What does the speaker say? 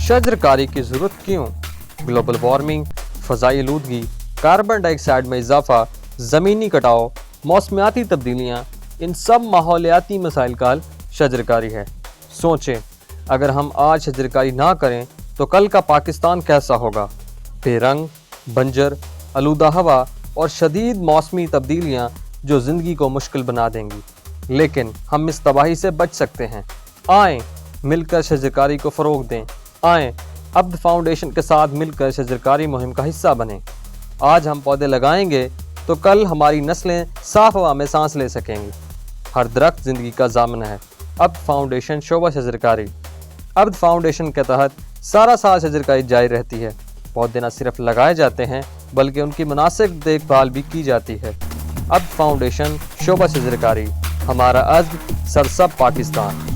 शजरकारी की ज़रूरत क्यों? ग्लोबल वार्मिंग, फ़ज़ाई आलूदगी, कार्बन डाइऑक्साइड में इजाफा, ज़मीनी कटाव, मौसमियाती तब्दीलियाँ, इन सब माहौलियाती मसाइल का हल शजरकारी है। सोचें, अगर हम आज शजरकारी ना करें तो कल का पाकिस्तान कैसा होगा? बेरंग, बंजर, आलूदा हवा और शदीद मौसमी तब्दीलियाँ जो ज़िंदगी को मुश्किल बना देंगी। लेकिन हम इस तबाही से बच सकते हैं। आएँ मिलकर शजरकारी को फ़रोग़ दें। आएँ अब्द फाउंडेशन के साथ मिलकर शजरकारी मुहिम का हिस्सा बनें। आज हम पौधे लगाएंगे तो कल हमारी नस्लें साफ़ हवा में सांस ले सकेंगी। हर दरख्त ज़िंदगी का ज़ामन है। अब्द फाउंडेशन शोबा शजरकारी। अब्द फाउंडेशन के तहत सारा साल शजरकारी जारी रहती है। पौधे न सिर्फ लगाए जाते हैं बल्कि उनकी मुनासिब देखभाल भी की जाती है। अब्द फाउंडेशन शोबा शजरकारी, हमारा अज़्म सरसब पाकिस्तान।